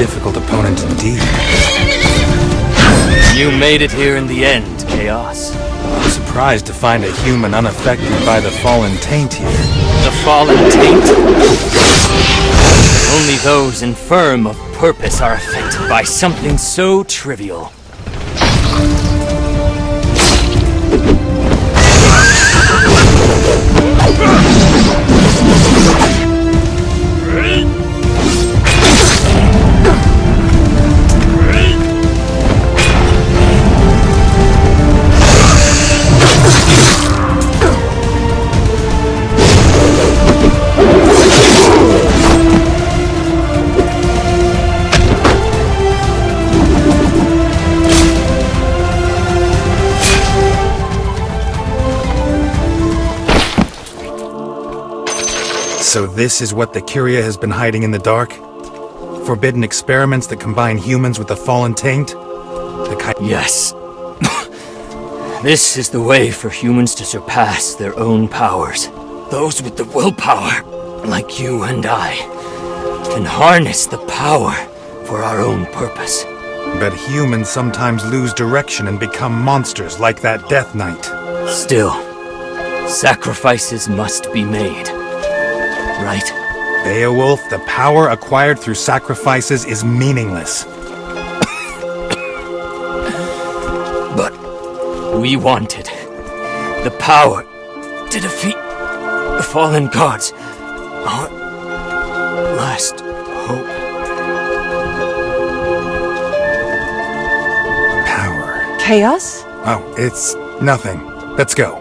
difficult opponent indeed. You made it here in the end, Chaos. I'm surprised to find a human unaffected by the fallen taint here. The fallen taint? Only those infirm of purpose are affected by something so trivial. So this is what the Curia has been hiding in the dark? Forbidden experiments that combine humans with the fallen taint? Yes. This is the way for humans to surpass their own powers. Those with the willpower, like you and I, can harness the power for our own purpose. But humans sometimes lose direction and become monsters like that Death Knight. Still, sacrifices must be made. Right? Beowulf, the power acquired through sacrifices is meaningless. But we wanted the power to defeat the fallen gods. Our last hope. Power. Chaos? Oh, it's nothing. Let's go.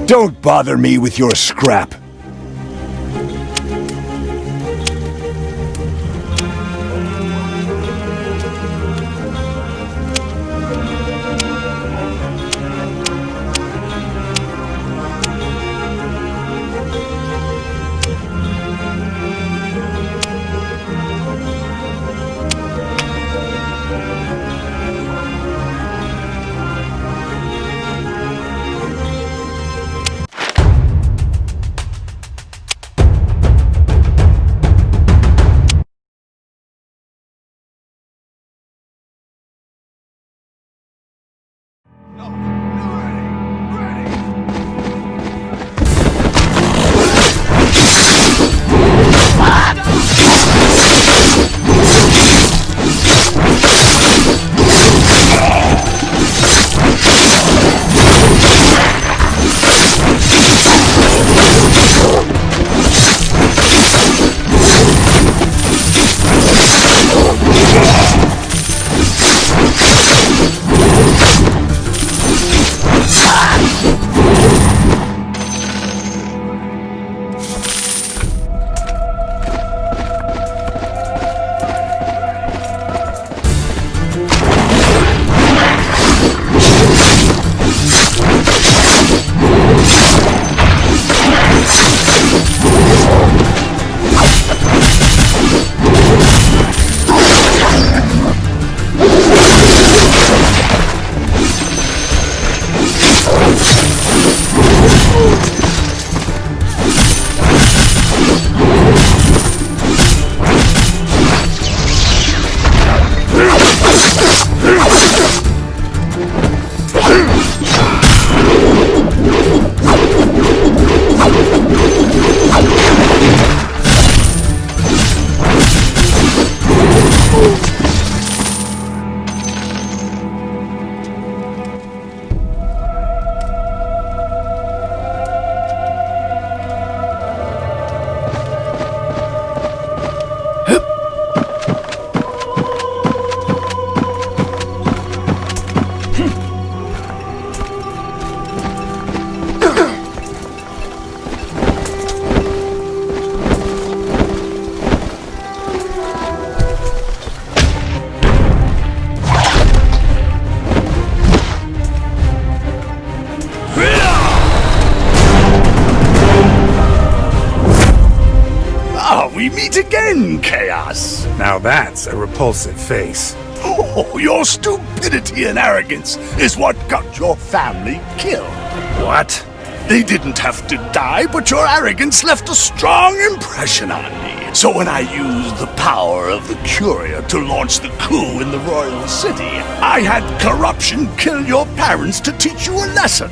Don't bother me with your scrap. We meet again, Chaos! Now that's a repulsive face. Oh, your stupidity and arrogance is what got your family killed. What? They didn't have to die, but your arrogance left a strong impression on me. So when I used the power of the Curia to launch the coup in the royal city, I had corruption kill your parents to teach you a lesson.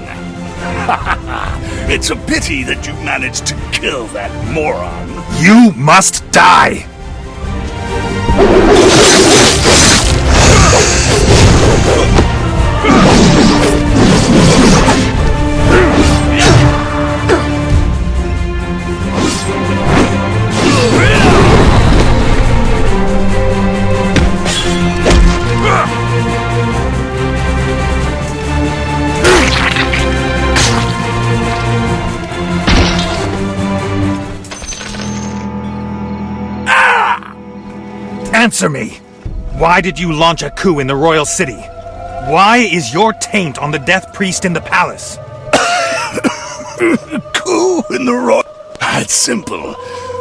It's a pity that you managed to kill that moron. You must die! Answer me! Why did you launch a coup in the royal city? Why is your taint on the death priest in the palace? Coup in the royal... It's simple.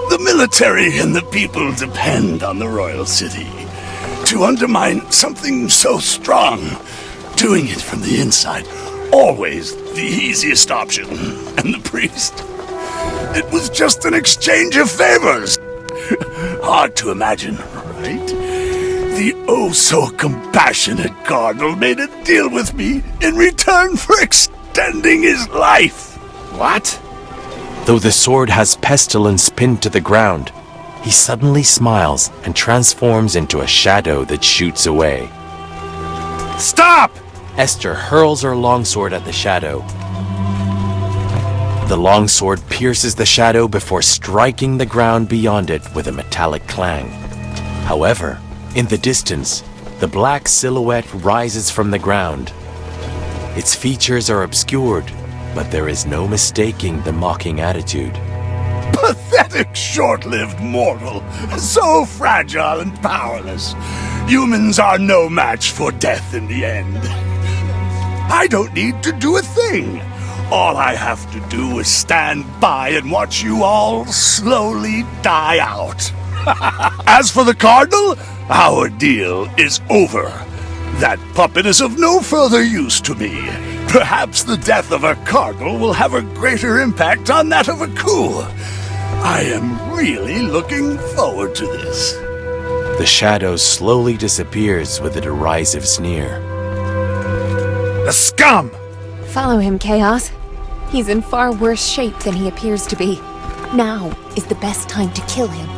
The military and the people depend on the royal city. To undermine something so strong, doing it from the inside, always the easiest option. And the priest? It was just an exchange of favors. Hard to imagine, right? The oh-so-compassionate Cardinal made a deal with me in return for extending his life. What? Though the sword has pestilence pinned to the ground, he suddenly smiles and transforms into a shadow that shoots away. Stop! Esther hurls her longsword at the shadow. The longsword pierces the shadow before striking the ground beyond it with a metallic clang. However, in the distance, the black silhouette rises from the ground. Its features are obscured, But there is no mistaking the mocking attitude. Pathetic, short-lived mortal. So fragile and powerless. Humans are no match for death in the end. I don't need to do a thing. All I have to do is stand by and watch you all slowly die out. As for the Cardinal, our deal is over. That puppet is of no further use to me. Perhaps the death of a Cardinal will have a greater impact on that of a coup. I am really looking forward to this. The shadow slowly disappears with a derisive sneer. The scum! Follow him, Chaos. He's in far worse shape than he appears to be. Now is the best time to kill him.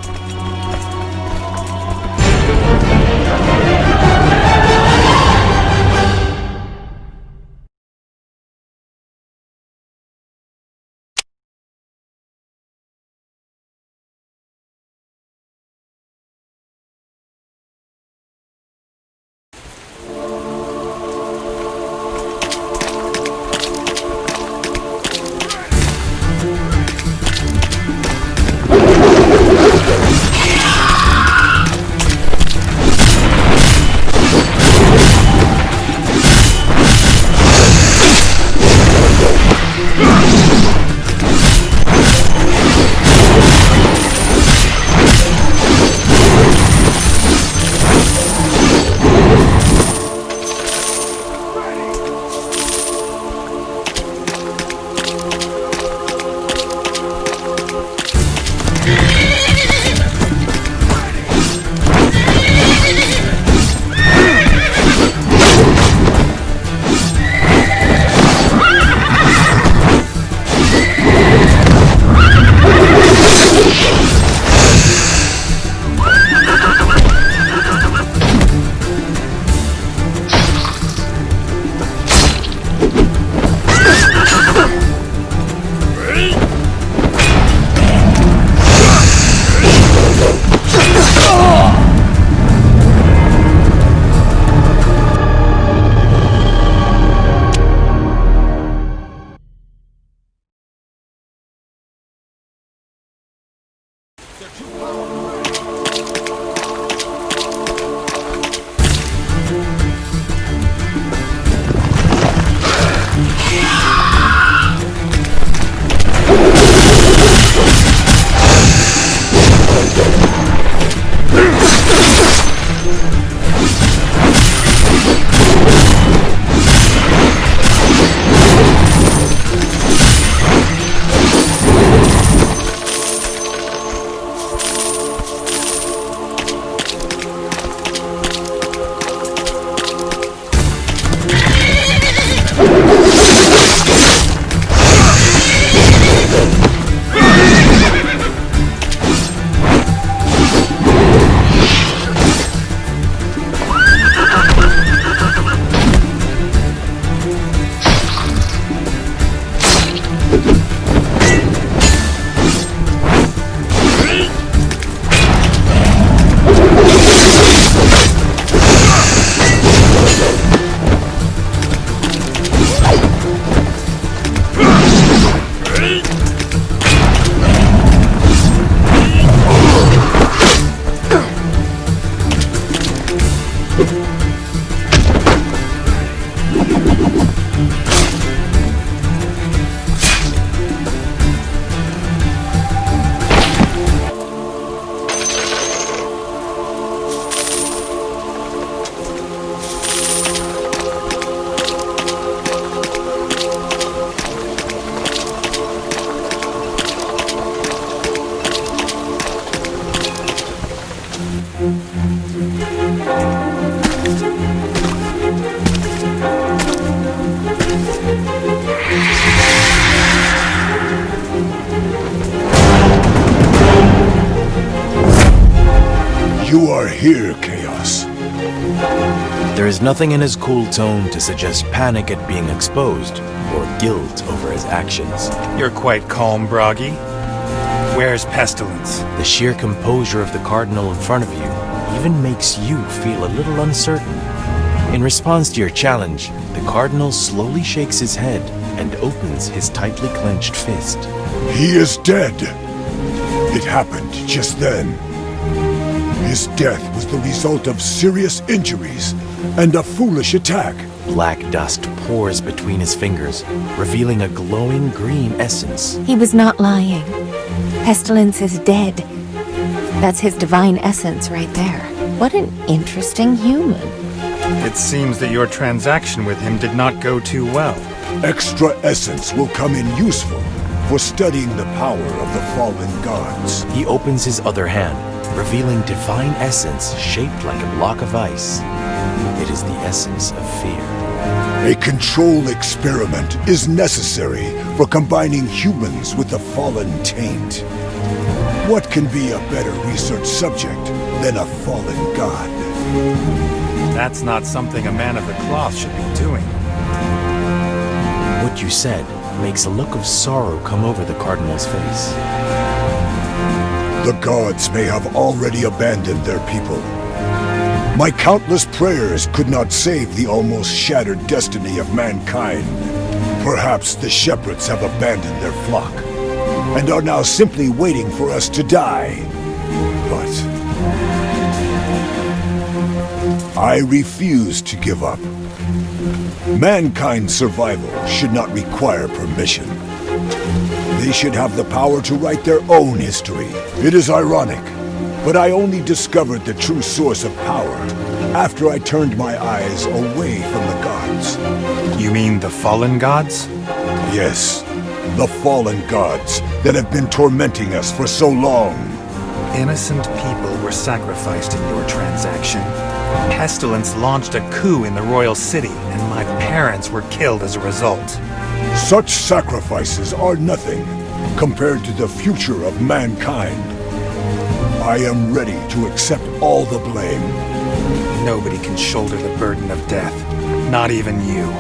You are here, Chaos. There is nothing in his cool tone to suggest panic at being exposed or guilt over his actions. You're quite calm, Bragi. Where's Pestilence? The sheer composure of the Cardinal in front of you even makes you feel a little uncertain. In response to your challenge, the Cardinal slowly shakes his head, and opens his tightly clenched fist. He is dead. It happened just then. His death was the result of serious injuries and a foolish attack. Black dust pours between his fingers, revealing a glowing green essence. He was not lying. Pestilence is dead. That's his divine essence right there. What an interesting human. It seems that your transaction with him did not go too well. Extra essence will come in useful for studying the power of the fallen gods. He opens his other hand, revealing divine essence shaped like a block of ice. It is the essence of fear. A control experiment is necessary for combining humans with the fallen taint. What can be a better research subject than a fallen god? That's not something a man of the cloth should be doing. What you said makes a look of sorrow come over the Cardinal's face. The gods may have already abandoned their people. My countless prayers could not save the almost shattered destiny of mankind. Perhaps the shepherds have abandoned their flock, and are now simply waiting for us to die. But I refuse to give up. Mankind's survival should not require permission. They should have the power to write their own history. It is ironic, but I only discovered the true source of power after I turned my eyes away from the gods. You mean the fallen gods? Yes, the fallen gods that have been tormenting us for so long. Innocent people were sacrificed in your transaction. Pestilence launched a coup in the royal city, and my parents were killed as a result. Such sacrifices are nothing compared to the future of mankind. I am ready to accept all the blame. Nobody can shoulder the burden of death, not even you.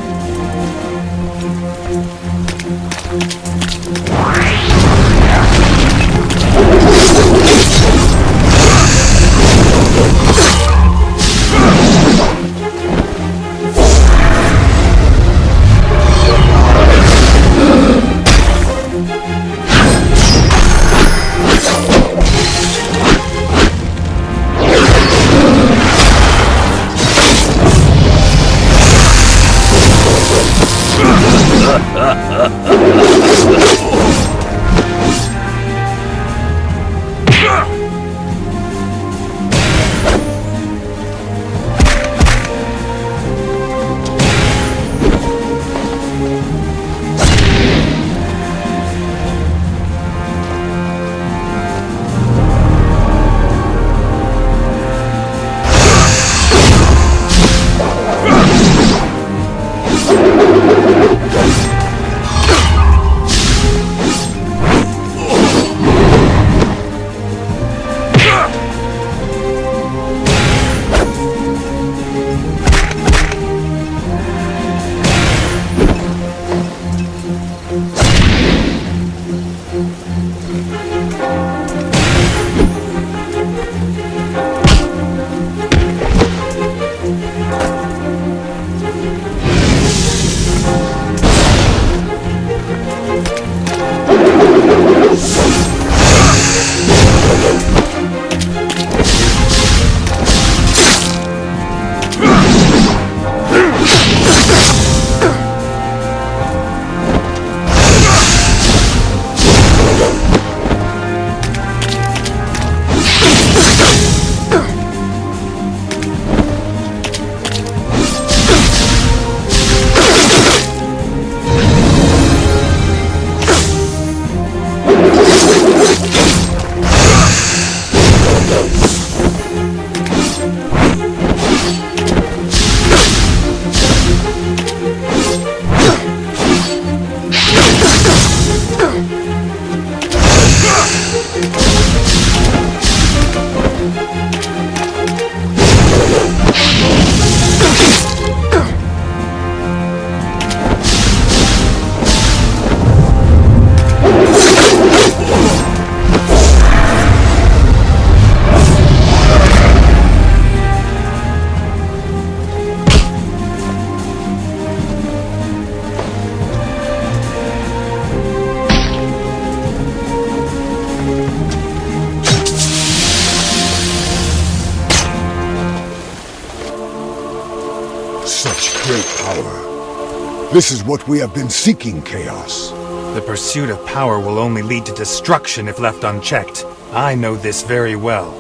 This is what we have been seeking, Chaos. The pursuit of power will only lead to destruction if left unchecked. I know this very well.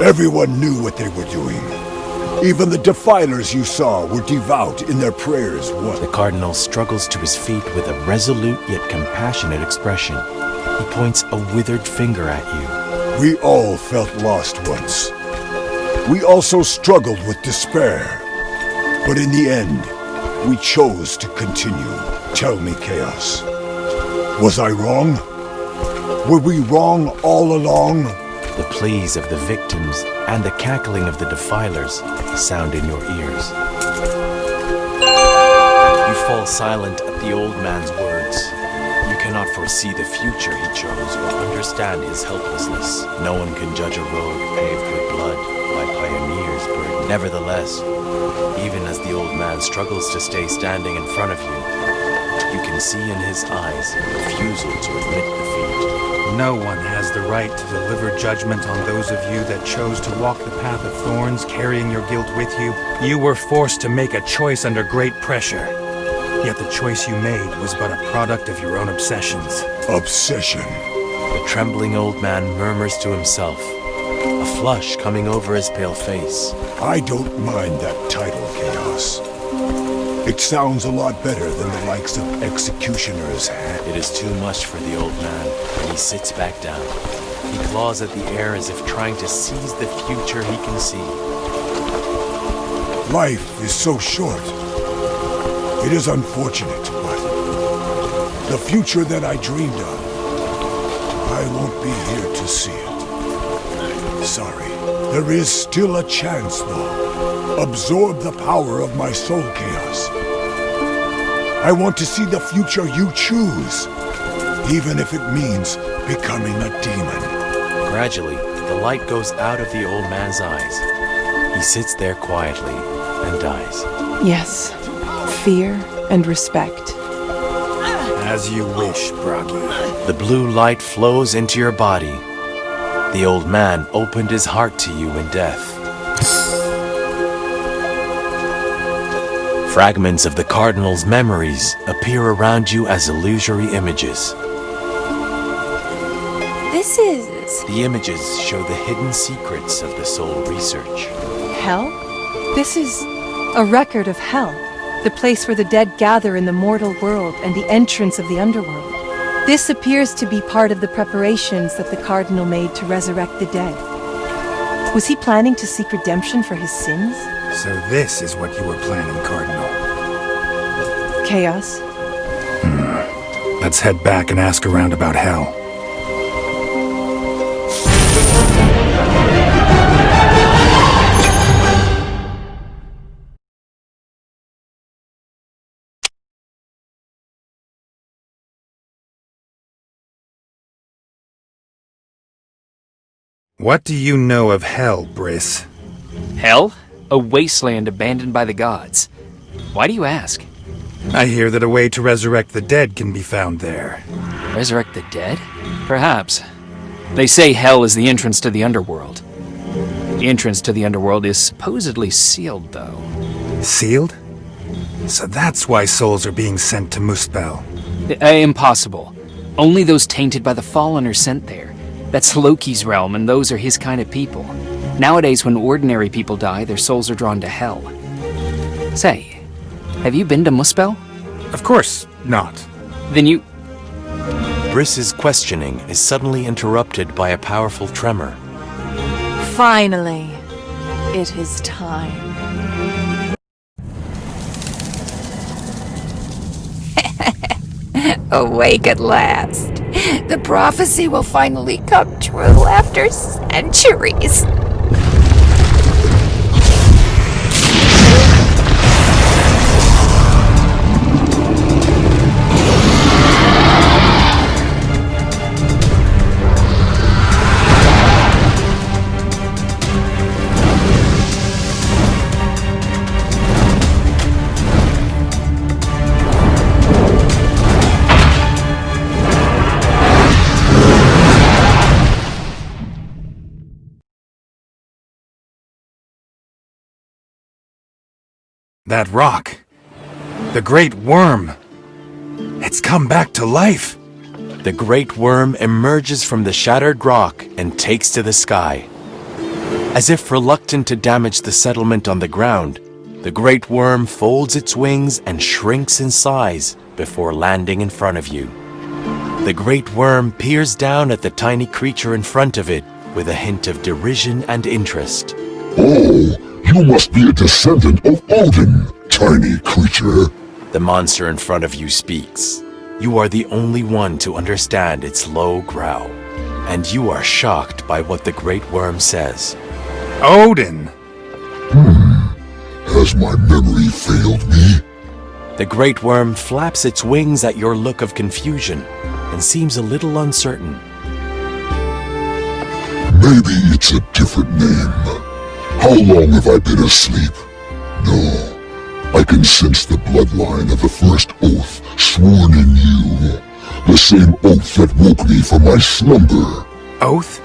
Everyone knew what they were doing. Even the defilers you saw were devout in their prayers. The Cardinal struggles to his feet with a resolute yet compassionate expression. He points a withered finger at you. We all felt lost once. We also struggled with despair. But in the end, we chose to continue. Tell me, Chaos. Was I wrong? Were we wrong all along? The pleas of the victims and the cackling of the defilers sound in your ears. You fall silent at the old man's words. You cannot foresee the future he chose or understand his helplessness. No one can judge a road paved with blood by pioneers, but nevertheless, even as the old man struggles to stay standing in front of you, you can see in his eyes refusal to admit defeat. No one has the right to deliver judgment on those of you that chose to walk the path of thorns, carrying your guilt with you. You were forced to make a choice under great pressure. Yet the choice you made was but a product of your own obsessions. Obsession. The trembling old man murmurs to himself, a flush coming over his pale face. I don't mind that title, Chaos. It sounds a lot better than the likes of executioners had. It is too much for the old man, and he sits back down. He claws at the air as if trying to seize the future he can see. Life is so short. It is unfortunate, but the future that I dreamed of, I won't be here to see it. Sorry. There is still a chance, though. Absorb the power of my soul, Chaos. I want to see the future you choose, even if it means becoming a demon. Gradually, the light goes out of the old man's eyes. He sits there quietly and dies. Yes, fear and respect. As you wish, Bragi. The blue light flows into your body. The old man opened his heart to you in death. Fragments of the Cardinal's memories appear around you as illusory images. This is... The images show the hidden secrets of the soul research. Hell? This is a record of Hell, the place where the dead gather in the mortal world and the entrance of the underworld. This appears to be part of the preparations that the Cardinal made to resurrect the dead. Was he planning to seek redemption for his sins? So this is what you were planning, Cardinal. Chaos? Let's head back and ask around about Hell. What do you know of Hell, Briss? Hell? A wasteland abandoned by the gods. Why do you ask? I hear that a way to resurrect the dead can be found there. Resurrect the dead? Perhaps. They say Hell is the entrance to the underworld. The entrance to the underworld is supposedly sealed, though. Sealed? So that's why souls are being sent to Muspel. Impossible. Only those tainted by the Fallen are sent there. That's Loki's realm, and those are his kind of people. Nowadays, when ordinary people die, their souls are drawn to Hell. Say, have you been to Muspel? Of course not. Then you... Briss's questioning is suddenly interrupted by a powerful tremor. Finally, it is time. Awake at last. The prophecy will finally come true after centuries. That rock. The great worm. It's come back to life. The great worm emerges from the shattered rock and takes to the sky. As if reluctant to damage the settlement on the ground, the great worm folds its wings and shrinks in size before landing in front of you. The great worm peers down at the tiny creature in front of it with a hint of derision and interest. Oh, you must be a descendant of Odin, tiny creature. The monster in front of you speaks. You are the only one to understand its low growl, and you are shocked by what the great worm says. Odin! Has my memory failed me? The great worm flaps its wings at your look of confusion and seems a little uncertain. Maybe it's a different name. How long have I been asleep? No, I can sense the bloodline of the first oath sworn in you. The same oath that woke me from my slumber. Oath?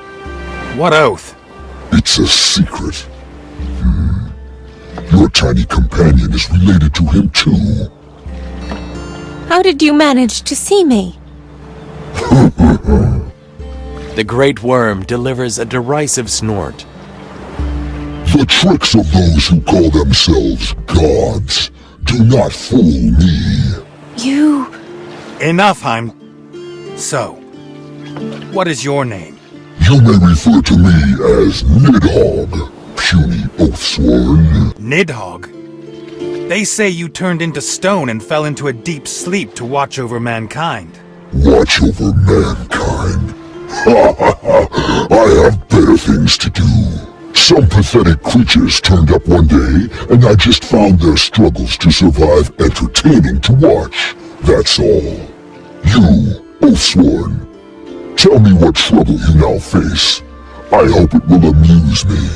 What oath? It's a secret. Your tiny companion is related to him too. How did you manage to see me? The great worm delivers a derisive snort. The tricks of those who call themselves gods do not fool me. You... Enough, Heim. So, what is your name? You may refer to me as Nidhogg, puny oathsworn. Nidhogg? They say you turned into stone and fell into a deep sleep to watch over mankind. Watch over mankind? I have better things to do. Some pathetic creatures turned up one day, and I just found their struggles to survive entertaining to watch. That's all. You, Oathsworn, tell me what trouble you now face. I hope it will amuse me.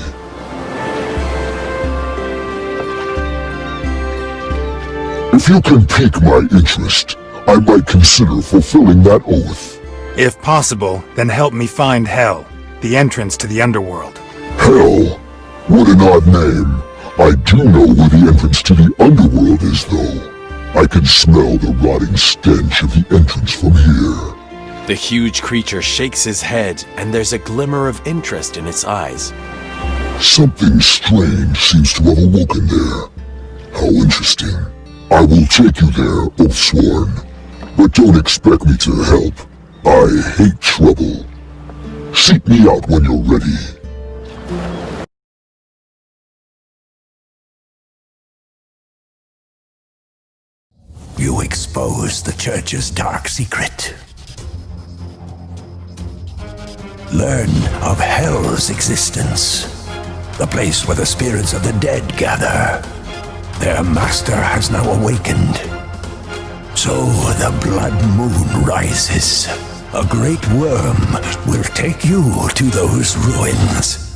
If you can pique my interest, I might consider fulfilling that oath. If possible, then help me find Hell, the entrance to the underworld. Hell? What an odd name. I do know where the entrance to the underworld is, though. I can smell the rotting stench of the entrance from here. The huge creature shakes his head, and there's a glimmer of interest in its eyes. Something strange seems to have awoken there. How interesting. I will take you there, Oathsworn. But don't expect me to help. I hate trouble. Seek me out when you're ready. You expose the Church's dark secret. Learn of Hell's existence, the place where the spirits of the dead gather. Their master has now awakened. So the blood moon rises. A great worm will take you to those ruins.